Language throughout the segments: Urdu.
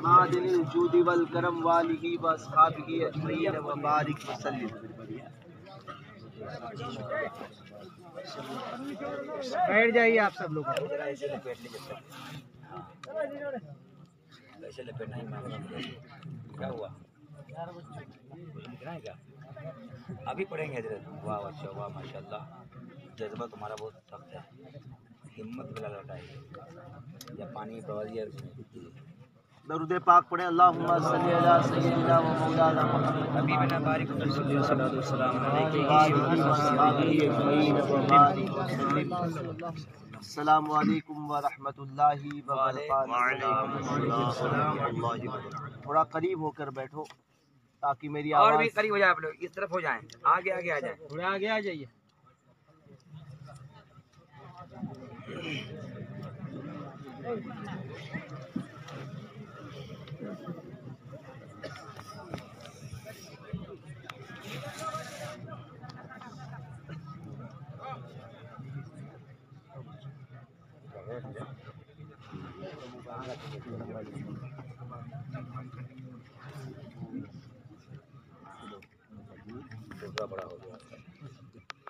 معدن الجود والکرم والہ واصحابہ اجمعین وبارک وسلم۔ بیٹھ جائیے آپ سب لوگ۔ ایسے لپیٹنا ہی کیا ہوا کیا ابھی پڑھیں گے حضرت۔ واہ اچھا واہ ماشاء اللہ، جذبہ تمہارا بہت سخت ہے، ہمت بلا لوٹائی یا پانی پروازی۔ درود پاک پڑھیں، اللہم صلی علی سیدنا و مولانا محمد حبیبنا بارک وسلم صلاۃ والسلام السلام علیکم ورحمۃ اللہ وبرکاتہ۔ تھوڑا قریب ہو کر بیٹھو تاکہ میری اور بھی آواز قریب ہو جائے، آپ لوگ اس طرف ہو جائیں، آگے آگے آ جائیں، تھوڑا آگے آ جائیے۔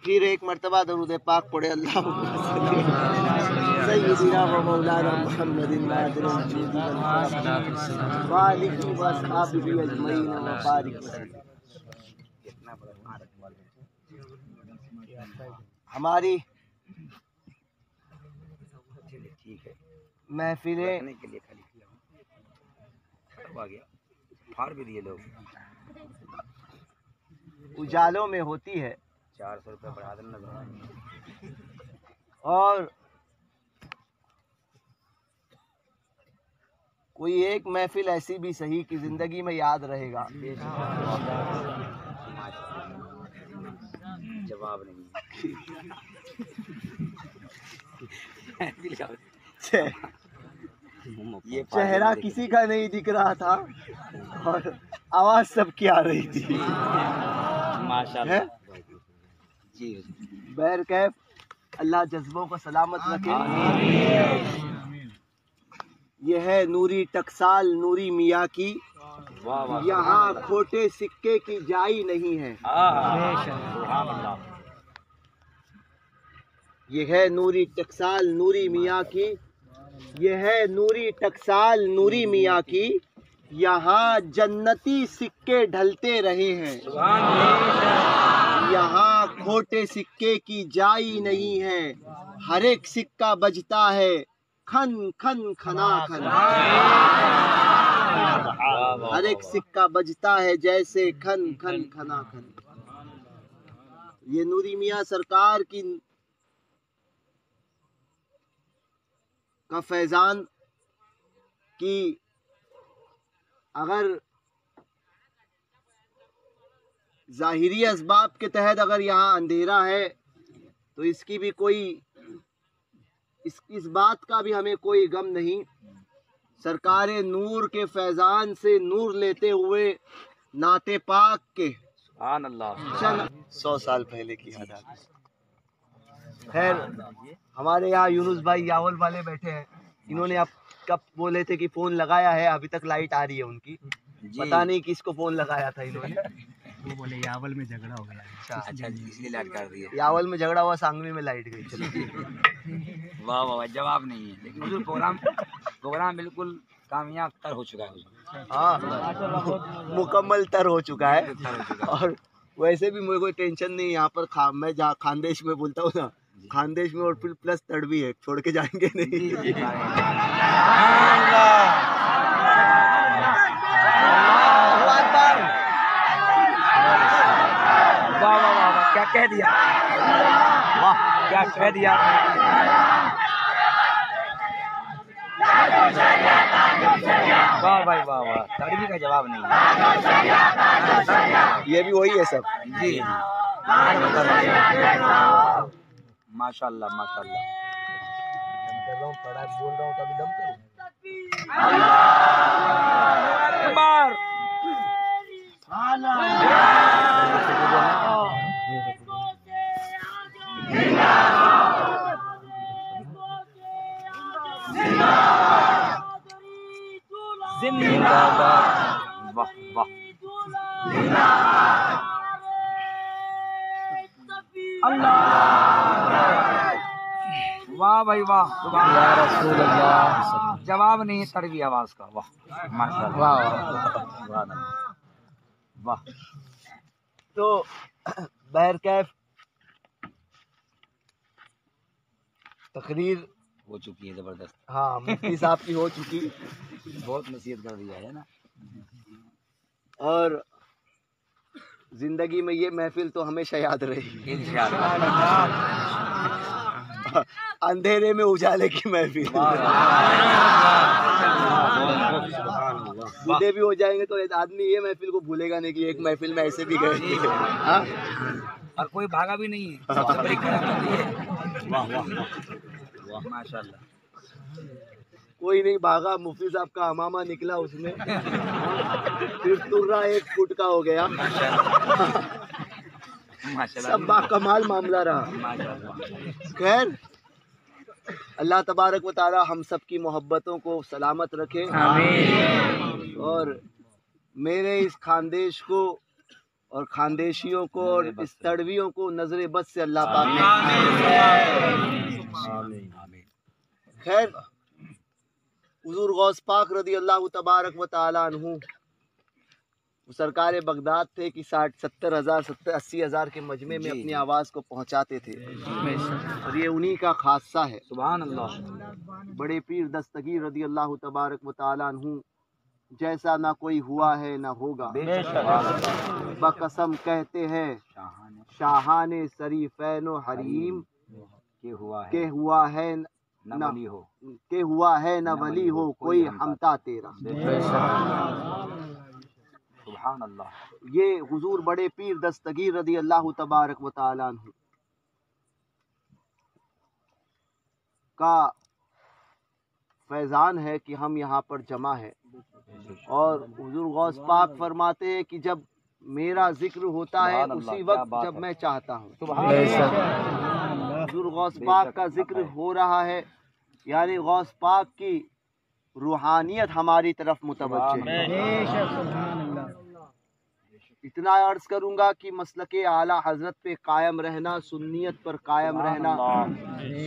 پھر ایک مرتبہ درود پاک پڑھے، اللہم صلی علی سیدنا و مولانا محمد معدن الجود والکرم والہ واصحابہ اجمعین وبارک وسلم۔ ہماری ٹھیک ہے، محفلیں رکھنے کے لیے خالی کیا آ گیا، پھاڑ بھی دیے لوگ۔ اجالوں میں ہوتی ہے 400 روپے بڑھا دینا ذرا۔ اور کوئی ایک محفل ایسی بھی صحیح کہ زندگی میں یاد رہے گا۔ جواب نہیں یہ چہرہ کسی کا نہیں دکھ رہا تھا اور آواز سب کی آ رہی تھی۔ ماشاءاللہ جی بہر کیف اللہ جذبوں کو سلامت رکھے۔ یہ ہے نوری ٹکسال نوری میاں کی، یہاں کھوٹے سکے کی جائی نہیں ہے۔ سبحان اللہ۔ یہ ہے نوری ٹکسال نوری میاں کی، یہ ہے نوری ٹکسال نوری میاں کی، یہاں جنتی سکے ڈھلتے رہے ہیں، یہاں کھوٹے سکے کی جائی نہیں ہے، ہر ایک سکہ بجتا ہے کھن کھن کھنا کھن، ہر ایک سکہ بجتا ہے جیسے کھن کھن کھنا کھن۔ یہ نوری میاں سرکار کا فیضان کی اگر ظاہری اسباب کے تحت اگر یہاں اندھیرا ہے تو اس کی بھی کوئی اس بات کا بھی ہمیں کوئی غم نہیں۔ سرکار نور کے فیضان سے نور لیتے ہوئے نعت پاک کے سبحان اللہ 100 سال پہلے کی یاد آتی۔ خیر، ہمارے یہاں یونس بھائی یاول والے بیٹھے ہیں، انہوں نے اب کب بولے تھے کہ فون لگایا ہے، ابھی تک لائٹ آ رہی ہے ان کی، پتہ نہیں کس کو فون لگایا تھا انہوں نے۔ وہ بولے یاول میں جھگڑا ہو گیا۔ اچھا اس لیے لائٹ کر دی ہے۔ یاول میں جھگڑا ہوا، سانگوی میں لائٹ گئی۔ چلو واہ واہ واہ، جواب نہیں ہے، لیکن حضور پروگرام بالکل کامیاب تر ہو چکا ہے۔ ہاں مکمل تر ہو چکا ہے، اور ویسے بھی مجھے کوئی ٹینشن نہیں یہاں پر۔ میں جہاں خاندیش میں بولتا ہوں نا، خاندیش میں اور پھر پلس تڑوی ہے، چھوڑ کے جائیں گے نہیں۔ واہ واہ واہ واہ، کیا کہہ دیا، واہ کیا کہہ دیا۔ واہ بھائی واہ واہ، تڑوی کا جواب نہیں ہے۔ یہ بھی وہی ہے سب۔ جی ماشاء اللہ ماشاء اللہ۔ بول رہا ہوں تو ابھی دم کروں۔ زندہ باد. واہ واہ اللہ. واہ بھائی واہ. یا رسول اللہ. جواب نہیں ہے تڑوی آواز کا. واہ ماشاء اللہ. واہ واہ. تو بہرکیف تقریر ہو چکی ہے زبردست. ہاں مفتی صاحب کی ہو چکی بہت نصیحت کر دیا ہے نا. اور زندگی میں یہ محفل تو ہمیشہ یاد رہے گی. انشاءاللہ. اندھیرے میں اجالے کی محفل. بوڑھے بھی ہو جائیں گے تو آدمی یہ محفل کو بھولے گا نہیں کہ ایک محفل میں ایسے بھی گئے تھے. ہاں؟ اور کوئی بھاگا بھی نہیں ہے. سب سے بڑی کرامت یہ ہے. واہ واہ ماشاء اللہ. کوئی نہیں بھاگا. مفتی صاحب کا امامہ نکلا اس میں پھر ترا 1 فٹ کا ہو گیا. سب با کمال معاملہ رہا. خیر اللہ تبارک و تعالی ہم سب کی محبتوں کو سلامت رکھے. اور میرے اس خاندیش کو اور خاندیشیوں کو اور اس تڑویوں کو نظر بد سے اللہ پاک نے. خیر حضور غوث پاک رضی اللہ تبارک و تعالی عنہ وہ سرکار بغداد تھے کہ 60-70 ہزار 80 ہزار کے مجمع میں اپنی آواز کو پہنچاتے تھے. اور یہ انہی کا خاصہ ہے. سبحان اللہ. بڑے پیر دستگیر رضی اللہ تبارک و تعالی عنہ جیسا نہ کوئی ہوا ہے نہ ہوگا. بقسم کہتے ہیں شاہان شریفین و حریم کہ ہوا ہے نہ ولی ہو کہ ہوا ہے نہ ولی ہو کوئی ہمتا تیرا. سبحان اللہ. یہ حضور بڑے پیر دستگیر رضی اللہ تبارک و تعالی عنہ کا فیضان ہے کہ ہم یہاں پر جمع ہیں. اور حضور غوث پاک فرماتے ہیں کہ جب میرا ذکر ہوتا ہے اسی وقت جب میں چاہتا ہوں. حضور غوث پاک کا ذکر ہو رہا ہے یعنی غوث پاک کی روحانیت ہماری طرف متوجہ ہے. اتنا عرض کروں گا کہ مسلک اعلیٰ حضرت پہ قائم رہنا، سنیت پر قائم رہنا،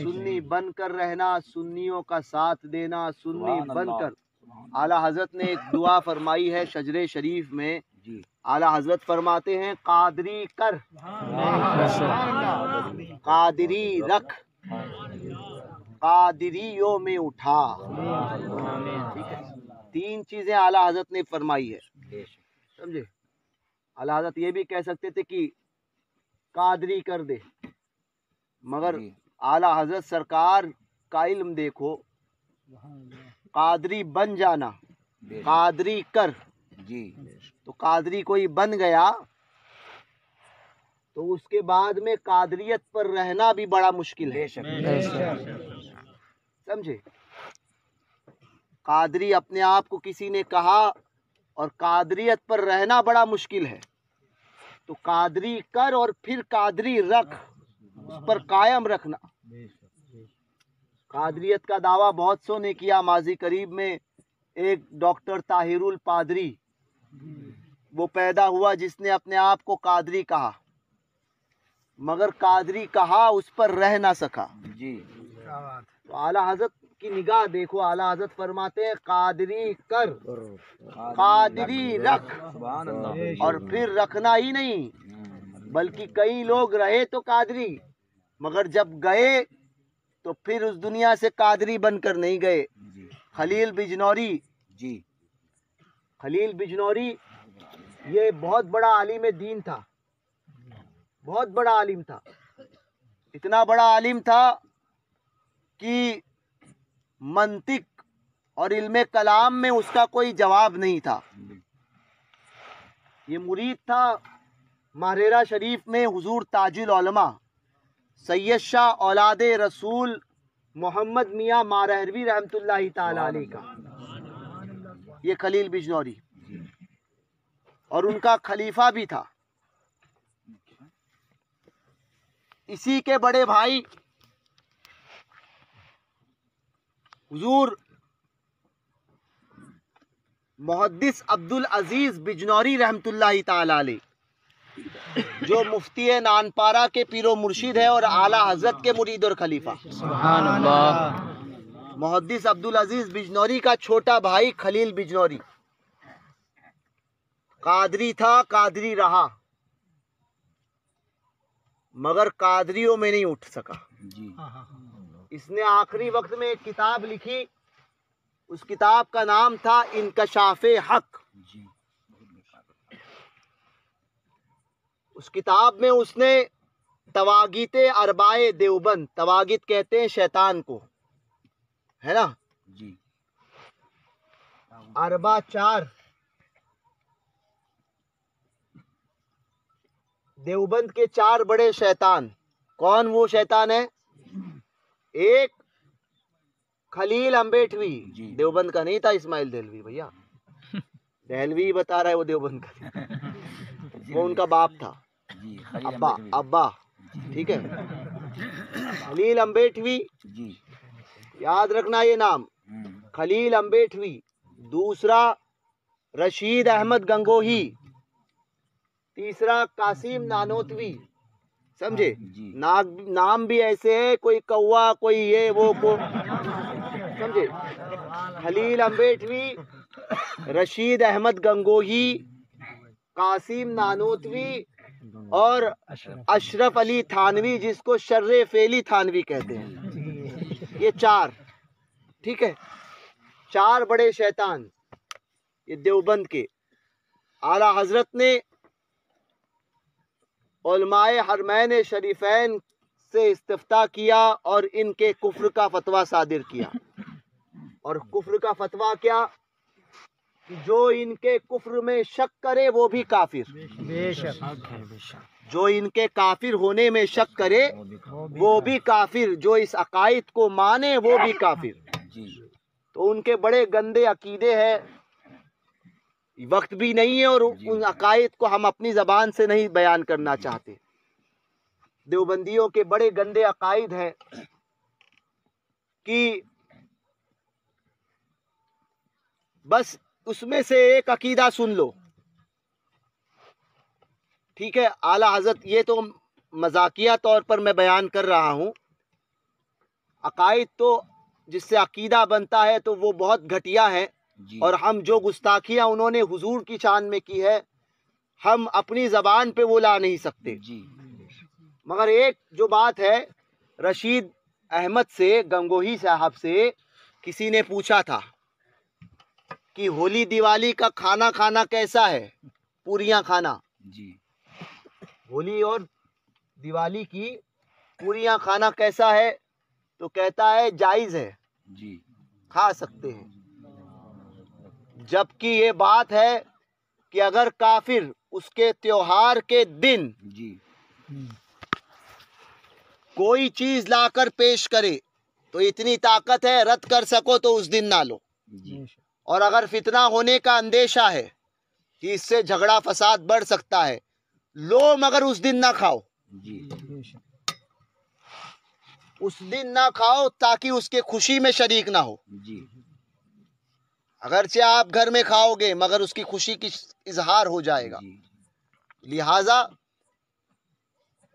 سنی بن کر رہنا، سنیوں کا ساتھ دینا، سنی بن کر. اعلیٰ حضرت نے ایک دعا فرمائی ہے شجر شریف میں. اعلیٰ حضرت فرماتے ہیں قادری کر، قادری رکھ، قادریوں میں اٹھا. 3 چیزیں اعلیٰ حضرت نے فرمائی ہے. سمجھے؟ اعلیٰ حضرت یہ بھی کہہ سکتے تھے کہ قادری کر دے، مگر اعلیٰ حضرت سرکار کا علم دیکھو. قادری بن جانا، قادری کر. تو قادری کوئی بن گیا تو اس کے بعد میں قادریت پر رہنا بھی بڑا مشکل ہے. سمجھے؟ قادری اپنے آپ کو کسی نے کہا اور قادریت پر رہنا بڑا مشکل ہے. تو قادری کر اور پھر قادری رکھ، اس پر قائم رکھنا. قادریت کا دعویٰ بہت سو نے کیا ماضی قریب میں. ایک ڈاکٹر طاہر الپادری وہ پیدا ہوا جس نے اپنے آپ کو قادری کہا، مگر قادری کہا اس پر رہ نہ سکا. تو اعلیٰ حضرت کی نگاہ دیکھو. اعلیٰ حضرت فرماتے ہیں قادری کر، قادری رکھ. اور پھر رکھنا ہی نہیں بلکہ کئی لوگ رہے تو قادری، مگر جب گئے تو پھر اس دنیا سے قادری بن کر نہیں گئے. خلیل بجنوری، خلیل بجنوری یہ بہت بڑا عالم دین تھا، بہت بڑا عالم تھا. اتنا بڑا عالم تھا کہ منطق اور علم کلام میں اس کا کوئی جواب نہیں تھا. یہ مرید تھا ماہرہ شریف میں حضور تاج العلماء سید شاہ اولاد رسول محمد میاں مارہروی رحمۃ اللہ تعالی علیہ کا. یہ خلیل بجنوری اور ان کا خلیفہ بھی تھا. اسی کے بڑے بھائی حضور محدث عبد العزیز بجنوری رحمۃ اللہ تعالی علیہ، جو مفتی نانپارہ کے پیر و مرشد ہے اور اعلیٰ حضرت کے مرید اور خلیفہ۔ سبحان اللہ۔ محدث عبد العزیز بجنوری کا چھوٹا بھائی خلیل بجنوری قادری تھا، قادری رہا، مگر قادریوں میں نہیں اٹھ سکا۔ جی اس نے آخری وقت میں ایک کتاب لکھی، اس کتاب کا نام تھا انکشاف حق۔ جی اس کتاب میں اس نے تواغیت اربائے دیوبند، تواغیت کہتے ہیں شیطان کو، ہے نا، جی اربا چار، دیوبند کے چار بڑے شیطان۔ کون وہ شیطان ہے؟ ایک خلیل امبیٹوی، جی۔ دیوبند کا نہیں تھا، اسماعیل دہلوی بھیا، دہلوی بتا رہا ہے وہ دیوبند کا نہیں، وہ ان کا باپ تھا، جی خلیل ابا امبیٹوی۔ ابا، ٹھیک ہے، خلیل امبیٹوی، جی یاد رکھنا یہ نام، خلیل امبیٹوی۔ دوسرا رشید احمد گنگوہی، تیسرا قاسم نانوتوی، سمجھے؟ جی نام بھی ایسے ہے، کوئی کوا، کوئی یہ وہ کو، سمجھے؟ خلیل امبیٹوی، رشید احمد گنگوہی، قاسم نانوتوی اور اشرف علی تھانوی، جس کو شر فعلی تھانوی کہتے ہیں، یہ چار، ٹھیک ہے، چار بڑے شیطان یہ دیوبند کے۔ اعلیٰ حضرت نے علماء حرمین شریفین سے استفتاء کیا اور ان کے کفر کا فتویٰ صادر کیا۔ اور کفر کا فتویٰ کیا؟ کہ جو ان کے کفر میں شک کرے وہ بھی کافر، بے شک۔ جو ان کے کافر ہونے میں شک کرے وہ بھی کافر، جو اس عقائد کو مانے وہ بھی کافر۔ جی تو ان کے بڑے گندے عقیدے ہیں، وقت بھی نہیں ہے اور ان عقائد کو ہم اپنی زبان سے نہیں بیان کرنا چاہتے۔ دیوبندیوں کے بڑے گندے عقائد ہیں کہ بس اس میں سے ایک عقیدہ سن لو، ٹھیک ہے، اعلیٰ حضرت یہ تو مذاقیہ طور پر میں بیان کر رہا ہوں، عقائد تو جس سے عقیدہ بنتا ہے تو وہ بہت گھٹیا ہے، جی اور ہم جو گستاخیاں انہوں نے حضور کی شان میں کی ہے ہم اپنی زبان پہ وہ لا نہیں سکتے۔ جی مگر ایک جو بات ہے، رشید احمد سے، گنگوہی صاحب سے کسی نے پوچھا تھا کہ ہولی دیوالی کا کھانا کھانا کیسا ہے، پوریاں کھانا، جی ہولی اور دیوالی کی پوریاں کھانا کیسا ہے؟ تو کہتا ہے جائز ہے، جی کھا سکتے ہیں، جبکہ یہ بات ہے کہ اگر کافر اس کے تیوہار کے دن جی کوئی چیز لا کر پیش کرے تو اتنی طاقت ہے رد کر سکو تو اس دن نہ لو، جی اور اگر فتنہ ہونے کا اندیشہ ہے کہ اس سے جھگڑا فساد بڑھ سکتا ہے، لو مگر اس دن نہ کھاؤ، جی اس دن نہ کھاؤ تاکہ اس کے خوشی میں شریک نہ ہو۔ جی اگرچہ آپ گھر میں کھاؤ گے مگر اس کی خوشی کی اظہار ہو جائے گا، جی لہٰذا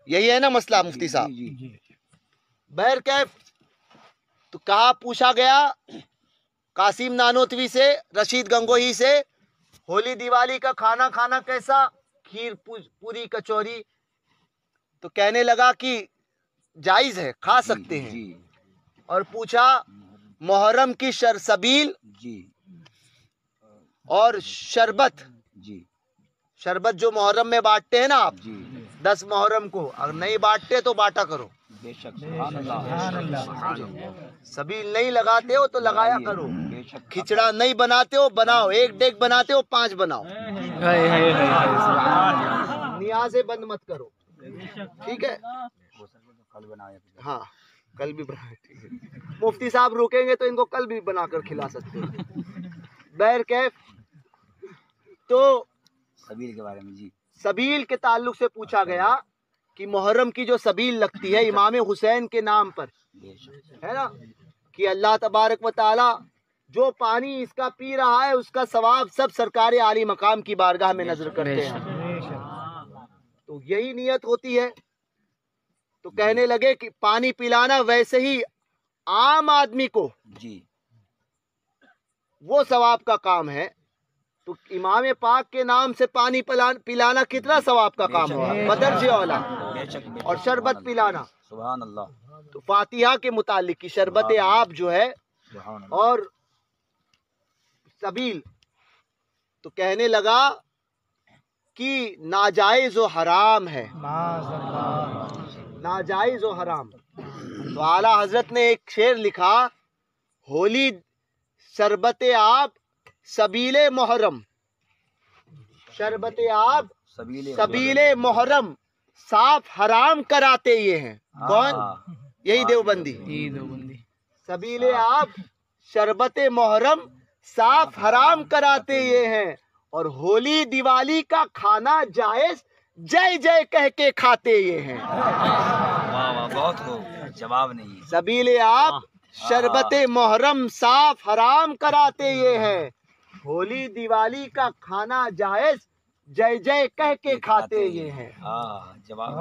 یہی ہے نا مسئلہ مفتی صاحب۔ جی بہرکیف تو کہا، پوچھا گیا قاسم نانوتوی سے، رشید گنگوہی سے، ہولی دیوالی کا کھانا کھانا کیسا، کھیر پوری کچوری، تو کہنے لگا کہ جائز ہے، کھا سکتے ہیں۔ جی اور پوچھا محرم کی سبیل جی اور شربت، جی شربت جو محرم میں بانٹتے ہیں نا آپ، جی 10 محرم کو، اگر نہیں بانٹتے تو بانٹا کرو، بے شک سبحان اللہ سبیل نہیں لگاتے ہو تو لگایا کرو، بے شک کھچڑا نہیں بناتے ہو بناؤ، ایک ڈیگ بناتے ہو 5 بناؤ، نیازیں بند مت کرو، ٹھیک ہے، کل بنایا ہاں کل بھی بنائے، ٹھیک ہے، مفتی صاحب رکیں گے تو ان کو کل بھی بنا کر کھلا سکتے ہیں۔ بہرکیف تو سبیل کے بارے میں، جی سبیل کے تعلق سے پوچھا گیا کہ محرم کی جو سبیل لگتی ہے امام حسین کے نام پر، بے شک ہے نا، کہ اللہ تبارک و تعالی جو پانی اس کا پی رہا ہے اس کا ثواب سب سرکار عالی مقام کی بارگاہ میں نظر کرتے ہیں. تو یہی نیت ہوتی ہے. تو کہنے لگے کہ پانی پلانا ویسے ہی عام آدمی کو جی وہ ثواب کا کام ہے. تو امام پاک کے نام سے پانی پلانا کتنا ثواب کا کام ہوگا بدرجہ اولا. بے شک اور شربت پلانا سبحان اللہ تو فاتحہ کے متعلق کی شربت آب جو ہے سبحان اللہ. اور سبیل. تو کہنے لگا کہ ناجائز و حرام ہے, ناجائز و حرام. تو اعلیٰ حضرت نے ایک شعر لکھا, ہولی شربت آب سبیل محرم, شربت آب سبیل محرم صاف حرام کراتے یہ ہیں. کون؟ یہی دیوبندی. سبیل آب شربت محرم صاف حرام کراتے یہ ہیں, اور ہولی دیوالی کا کھانا جائز جے جے کہہ کے کھاتے یہ ہیں. بہت ہو جواب نہیں. سبیل آب شربت محرم صاف حرام کراتے یہ ہیں, ہولی دیوالی کا کھانا جائز جے جے کہہ کے کھاتے یہ ہیں. جواب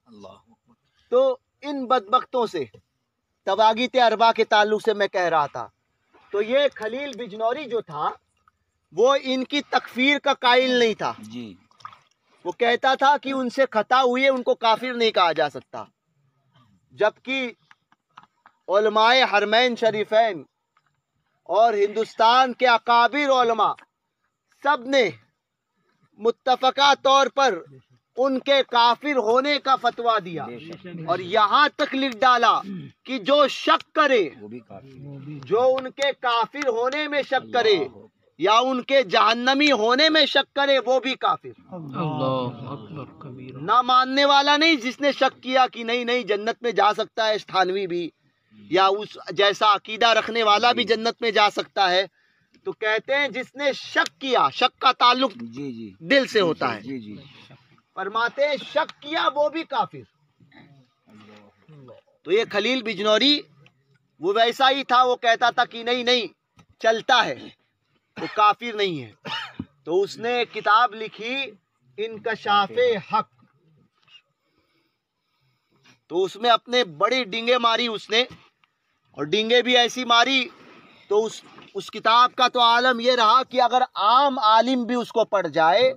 اللہ. تو ان بدبختوں سے تواغیت اربعہ کے تعلق سے میں کہہ رہا تھا. تو یہ خلیل بجنوری جو تھا وہ ان کی تکفیر کا قائل نہیں تھا. جی وہ کہتا تھا کہ ان سے خطا ہوئے ان کو کافر نہیں کہا جا سکتا. جبکہ علماء حرمین شریفین اور ہندوستان کے اکابر علماء سب نے متفقہ طور پر ان کے کافر ہونے کا فتویٰ دیا, اور یہاں تک لکھ ڈالا کہ جو شک کرے, وہ بھی کافی. جو ان کے کافر ہونے میں شک کرے یا ان کے جہنمی ہونے میں شک کرے وہ بھی کافر. نہ ماننے والا نہیں جس نے شک کیا کہ نہیں جنت میں جا سکتا ہے استھانوی بھی, یا اس جیسا عقیدہ رکھنے والا بھی جنت میں جا سکتا ہے. تو کہتے ہیں جس نے شک کیا, شک کا تعلق جی دل سے ہوتا ہے, جی جی فرماتے ہیں شک کیا وہ بھی کافر. تو یہ خلیل بجنوری وہ ویسا ہی تھا, وہ کہتا تھا کہ نہیں چلتا ہے وہ کافر نہیں ہے. تو اس نے ایک کتاب لکھی انکشاف حق. تو اس میں اپنے بڑی ڈنگے ماری اس نے, اور ڈنگے بھی ایسی ماری تو اس کتاب کا تو عالم یہ رہا کہ اگر عام عالم بھی اس کو پڑھ جائے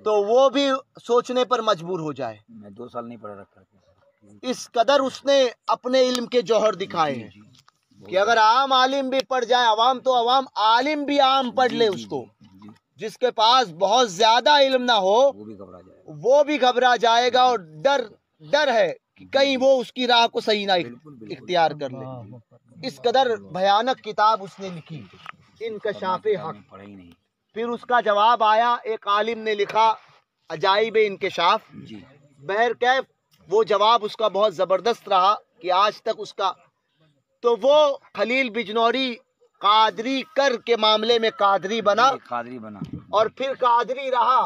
تو وہ بھی سوچنے پر مجبور ہو جائے. میں 2 سال نہیں پڑھا رکھا. اس قدر اس نے اپنے علم کے جوہر دکھائے ہیں کہ اگر عام عالم بھی پڑھ جائے, عوام تو عوام, عالم بھی عام پڑھ لے اس کو, جس کے پاس بہت زیادہ علم نہ ہو وہ بھی گھبرا جائے گا, اور ڈر ہے کہ کہیں وہ اس کی راہ کو صحیح نہ اختیار کر لے. اس قدر بھیانک کتاب اس نے لکھی انکشاف حق. پھر اس کا جواب آیا, ایک عالم نے لکھا عجائب انکشاف. بہرکیف وہ جواب اس کا بہت زبردست رہا کہ آج تک اس کا. تو وہ خلیل بجنوری قادری کر کے معاملے میں قادری بنا, اور پھر قادری رہا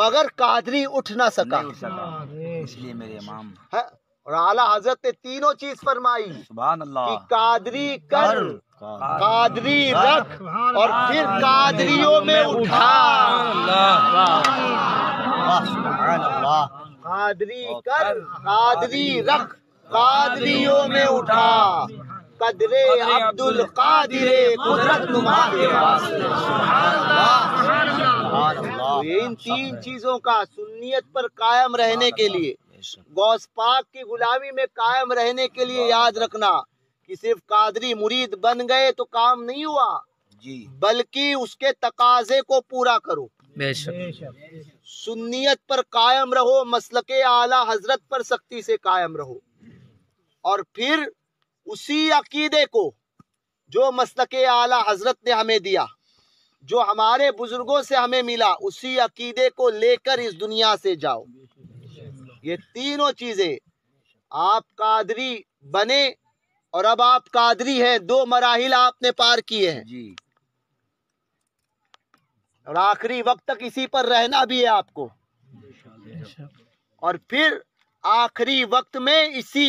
مگر قادری اٹھ نہ سکا. اس لیے میرے امام اور اعلیٰ حضرت نے تینوں چیز فرمائی سبحان اللہ کہ قادری کر, قادری رکھ, اور پھر قادریوں میں اٹھا. قادری کر, قادری رکھ, قادریوں میں اٹھا, قدر عبد القادر قدرت نما کے واسطے. ان 3 چیزوں کا سنیت پر قائم رہنے کے لیے, غوث پاک کی غلامی میں قائم رہنے کے لیے یاد رکھنا کہ صرف قادری مرید بن گئے تو کام نہیں ہوا, بلکہ اس کے تقاضے کو پورا کرو. سنیت پر قائم رہو, مسلک اعلیٰ حضرت پر سختی سے قائم رہو, اور پھر اسی عقیدے کو جو مسلک اعلیٰ حضرت نے ہمیں دیا, جو ہمارے بزرگوں سے ہمیں ملا, اسی عقیدے کو لے کر اس دنیا سے جاؤ. یہ تینوں چیزیں, آپ قادری بنے اور اب آپ قادری ہیں, 2 مراحل آپ نے پار کیے ہیں, اور آخری وقت تک اسی پر رہنا بھی ہے آپ کو, اور پھر آخری وقت میں اسی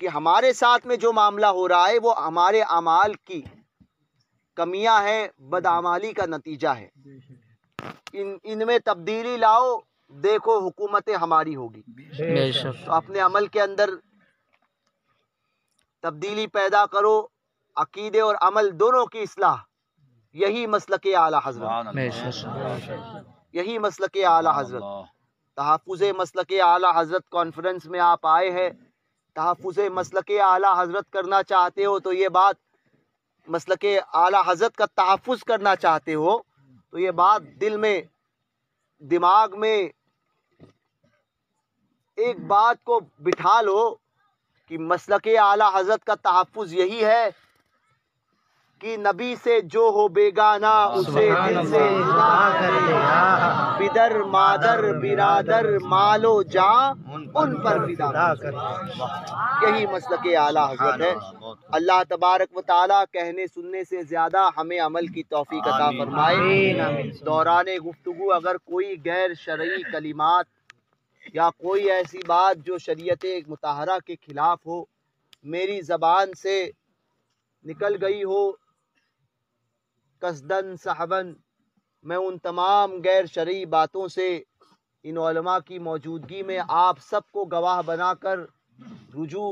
کہ ہمارے ساتھ میں جو معاملہ ہو رہا ہے وہ ہمارے اعمال کی کمیاں ہیں، بدعمالی کا نتیجہ ہے. ان میں تبدیلی لاؤ، دیکھو حکومت ہماری ہوگی. بے شک. تو اپنے عمل کے اندر تبدیلی پیدا کرو، عقیدے اور عمل دونوں کی اصلاح. یہی مسلک اعلیٰ حضرت، بے شک. یہی مسلک اعلیٰ حضرت. تحفظ مسلک اعلیٰ حضرت کانفرنس میں آپ آئے ہیں، تحفظ مسلک اعلیٰ حضرت کرنا چاہتے ہو تو یہ بات، مسلک اعلیٰ حضرت کا تحفظ کرنا چاہتے ہو تو یہ بات دل میں، دماغ میں ایک بات کو بٹھا لو کہ مسلک اعلیٰ حضرت کا تحفظ یہی ہے کہ نبی سے جو ہو بیگانہ اسے دل سے جدا کر دے. بدر مادر برادر مال و جاں ان پر فدا کر دے. یہی مسلک اعلیٰ حضرت ہے. اللہ تبارک و تعالیٰ کہنے سننے سے زیادہ ہمیں عمل کی توفیق عطا فرمائے. دوران گفتگو اگر کوئی غیر شرعی کلمات یا کوئی ایسی بات جو شریعت مطہرہ کے خلاف ہو میری زبان سے نکل گئی ہو قصدن صحبن، میں ان تمام غیر شرعی باتوں سے ان علماء کی موجودگی میں آپ سب کو گواہ بنا کر رجوع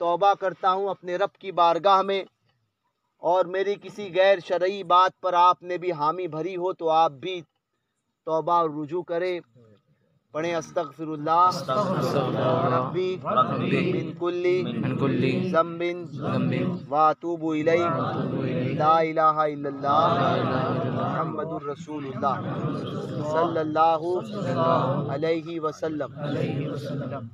توبہ کرتا ہوں اپنے رب کی بارگاہ میں. اور میری کسی غیر شرعی بات پر آپ نے بھی حامی بھری ہو تو آپ بھی توبہ اور رجوع کریں. پڑھیں استغفر اللہ ربی من کل ذنب واتوب الیہ لا الہ الا اللہ محمد الرسول اللہ صلی اللہ علیہ وسلم.